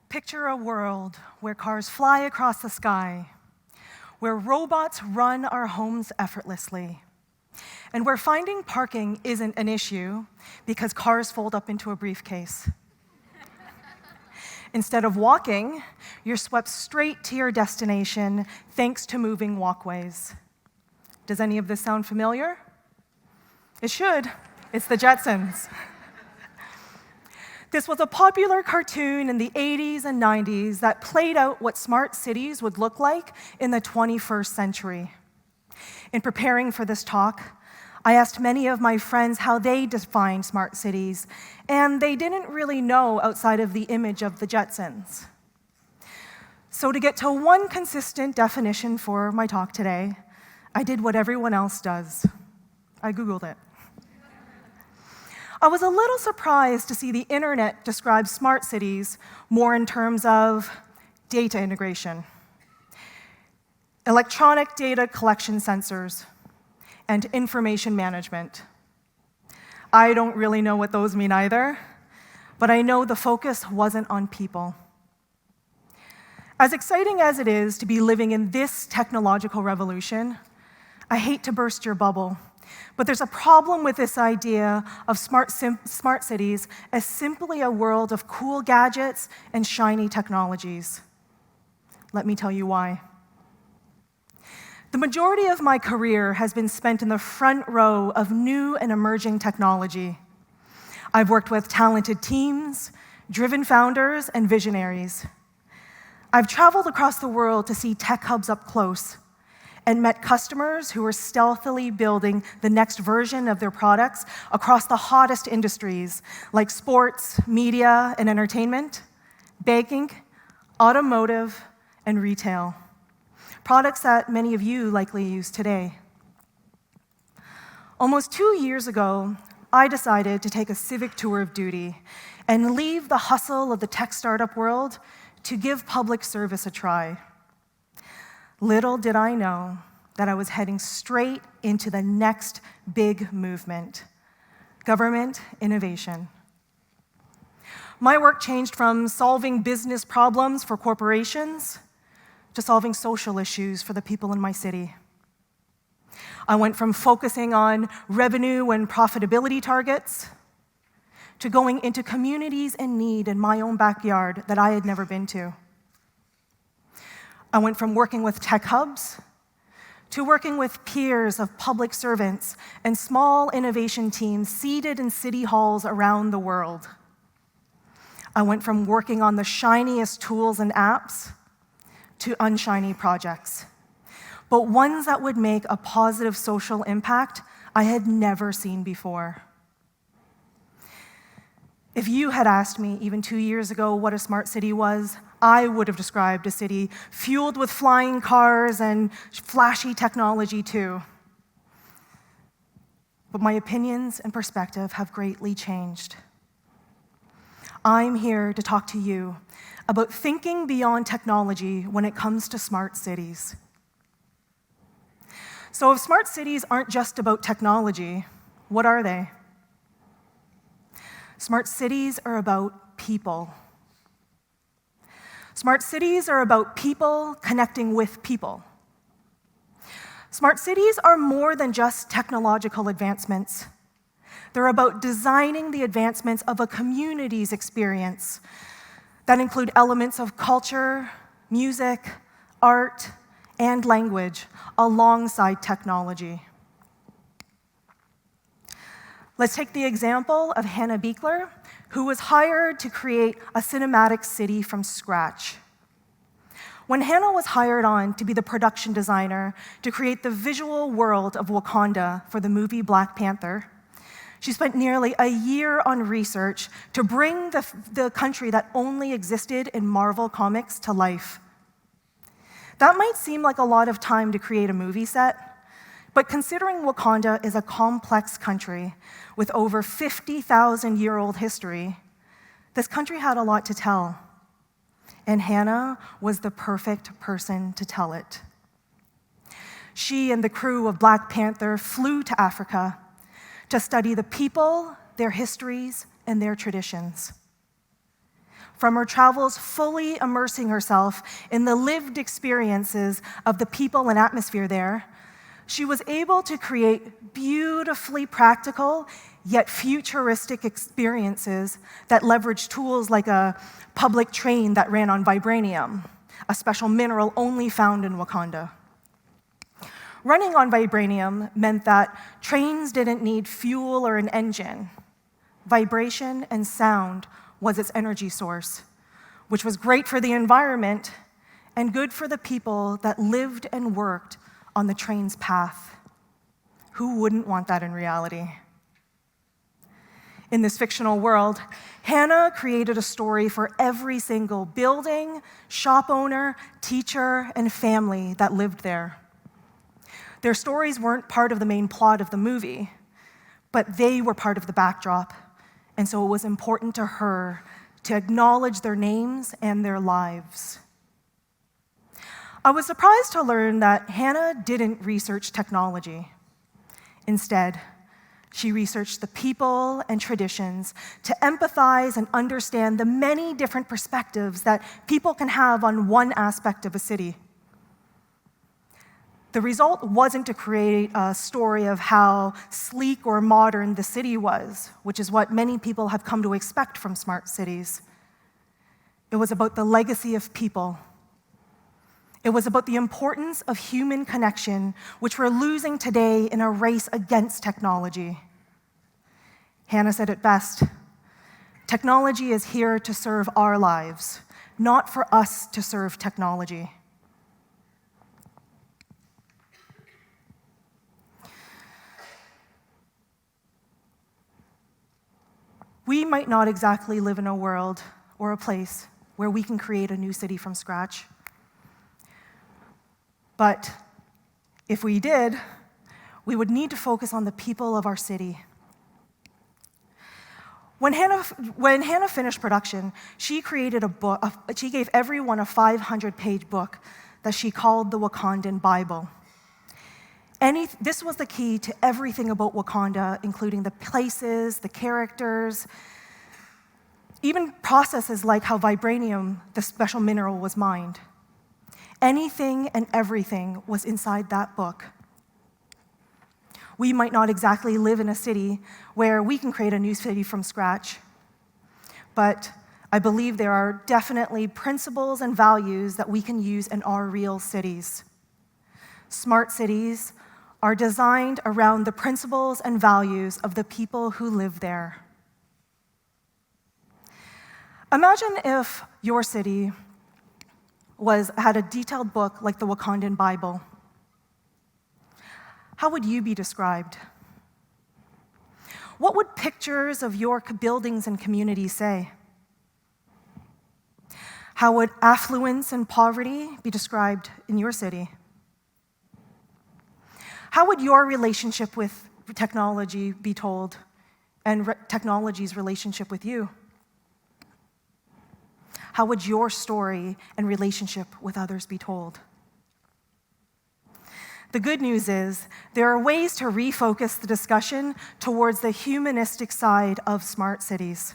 Picture a world where cars fly across the sky, where robots run our homes effortlessly, and where finding parking isn't an issue because cars fold up into a briefcase. Instead of walking, you're swept straight to your destination thanks to moving walkways. Does any of this sound familiar? It should. It's the Jetsons. This was a popular cartoon in the 80s and 90s that played out what smart cities would look like in the 21st century. In preparing for this talk, I asked many of my friends how they defined smart cities, and they didn't really know outside of the image of the Jetsons. So to get to one consistent definition for my talk today, I did what everyone else does. I Googled it. I was a little surprised to see the internet describe smart cities more in terms of data integration, electronic data collection sensors, and information management. I don't really know what those mean either, but I know the focus wasn't on people. As exciting as it is to be living in this technological revolution, I hate to burst your bubble, but there's a problem with this idea of smart cities as simply a world of cool gadgets and shiny technologies. Let me tell you why. The majority of my career has been spent in the front row of new and emerging technology. I've worked with talented teams, driven founders, and visionaries. I've traveled across the world to see tech hubs up close and met customers who were stealthily building the next version of their products across the hottest industries like sports, media, and entertainment, banking, automotive, and retail. Products that many of you likely use today. Almost 2 years ago, I decided to take a civic tour of duty and leave the hustle of the tech startup world to give public service a try. Little did I know that I was heading straight into the next big movement, government innovation. My work changed from solving business problems for corporations to solving social issues for the people in my city. I went from focusing on revenue and profitability targets to going into communities in need in my own backyard that I had never been to. I went from working with tech hubs to working with peers of public servants and small innovation teams seated in city halls around the world. I went from working on the shiniest tools and apps to unshiny projects, but ones that would make a positive social impact I had never seen before. If you had asked me even 2 years ago what a smart city was, I would have described a city fueled with flying cars and flashy technology too. But my opinions and perspective have greatly changed. I'm here to talk to you about thinking beyond technology when it comes to smart cities. So if smart cities aren't just about technology, what are they? Smart cities are about people. Smart cities are about people connecting with people. Smart cities are more than just technological advancements. They're about designing the advancements of a community's experience that include elements of culture, music, art, and language alongside technology. Let's take the example of Hannah Beekler, who was hired to create a cinematic city from scratch. When Hannah was hired on to be the production designer to create the visual world of Wakanda for the movie Black Panther, she spent nearly a year on research to bring the country that only existed in Marvel Comics to life. That might seem like a lot of time to create a movie set, but considering Wakanda is a complex country with over 50,000-year-old history, this country had a lot to tell, and Hannah was the perfect person to tell it. She and the crew of Black Panther flew to Africa to study the people, their histories, and their traditions. from her travels fully immersing herself in the lived experiences of the people and atmosphere there, she was able to create beautifully practical yet futuristic experiences that leveraged tools like a public train that ran on vibranium, a special mineral only found in Wakanda. Running on vibranium meant that trains didn't need fuel or an engine. Vibration and sound was its energy source, which was great for the environment and good for the people that lived and worked on the train's path. Who wouldn't want that in reality? In this fictional world, Hannah created a story for every single building, shop owner, teacher, and family that lived there. Their stories weren't part of the main plot of the movie, but they were part of the backdrop, and so it was important to her to acknowledge their names and their lives. I was surprised to learn that Hannah didn't research technology. Instead, she researched the people and traditions to empathize and understand the many different perspectives that people can have on one aspect of a city. The result wasn't to create a story of how sleek or modern the city was, which is what many people have come to expect from smart cities. It was about the legacy of people. It was about the importance of human connection, which we're losing today in a race against technology. Hannah said it best: technology is here to serve our lives, not for us to serve technology. We might not exactly live in a world or a place where we can create a new city from scratch. But if we did, we would need to focus on the people of our city. When Hannah finished production, she created a book. She gave everyone a 500-page book that she called the Wakanda Bible. This was the key to everything about Wakanda, including the places, the characters, even processes like how vibranium, the special mineral, was mined. Anything and everything was inside that book. We might not exactly live in a city where we can create a new city from scratch, but I believe there are definitely principles and values that we can use in our real cities. Smart cities are designed around the principles and values of the people who live there. Imagine if your city had a detailed book like the Wakanda Bible. How would you be described? What would pictures of your buildings and communities say? How would affluence and poverty be described in your city? How would your relationship with technology be told, and technology's relationship with you? How would your story and relationship with others be told? The good news is there are ways to refocus the discussion towards the humanistic side of smart cities.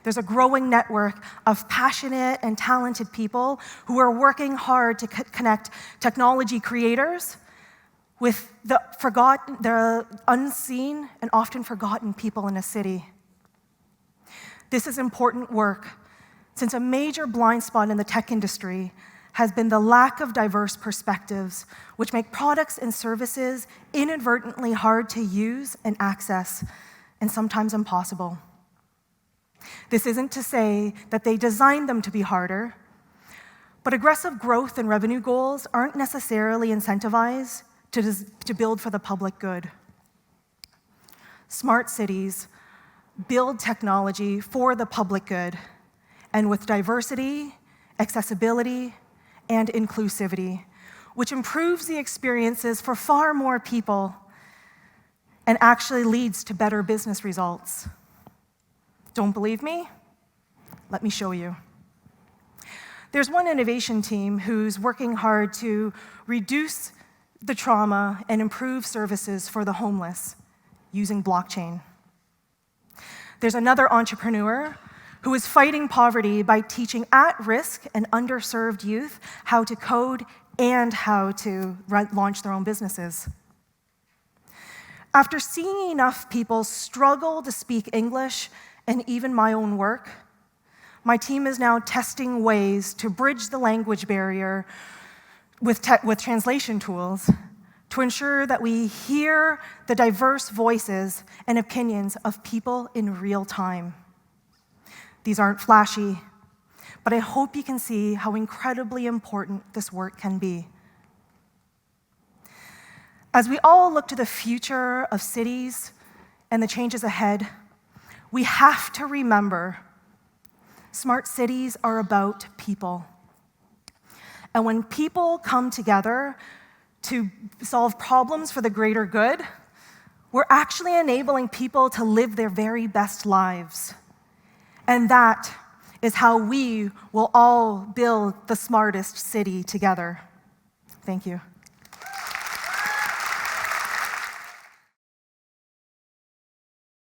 There's a growing network of passionate and talented people who are working hard to connect technology creators with the unseen and often forgotten people in a city. This is important work, since a major blind spot in the tech industry has been the lack of diverse perspectives, which make products and services inadvertently hard to use and access, and sometimes impossible. This isn't to say that they designed them to be harder, but aggressive growth and revenue goals aren't necessarily incentivized to build for the public good. Smart cities build technology for the public good, and with diversity, accessibility, and inclusivity, which improves the experiences for far more people and actually leads to better business results. Don't believe me? Let me show you. There's one innovation team who's working hard to reduce the trauma and improve services for the homeless using blockchain. There's another entrepreneur who is fighting poverty by teaching at-risk and underserved youth how to code and how to launch their own businesses. After seeing enough people struggle to speak English and even my own work, my team is now testing ways to bridge the language barrier with translation tools to ensure that we hear the diverse voices and opinions of people in real time. These aren't flashy, but I hope you can see how incredibly important this work can be. As we all look to the future of cities and the changes ahead, we have to remember smart cities are about people. And when people come together to solve problems for the greater good, we're actually enabling people to live their very best lives. And that is how we will all build the smartest city together. Thank you.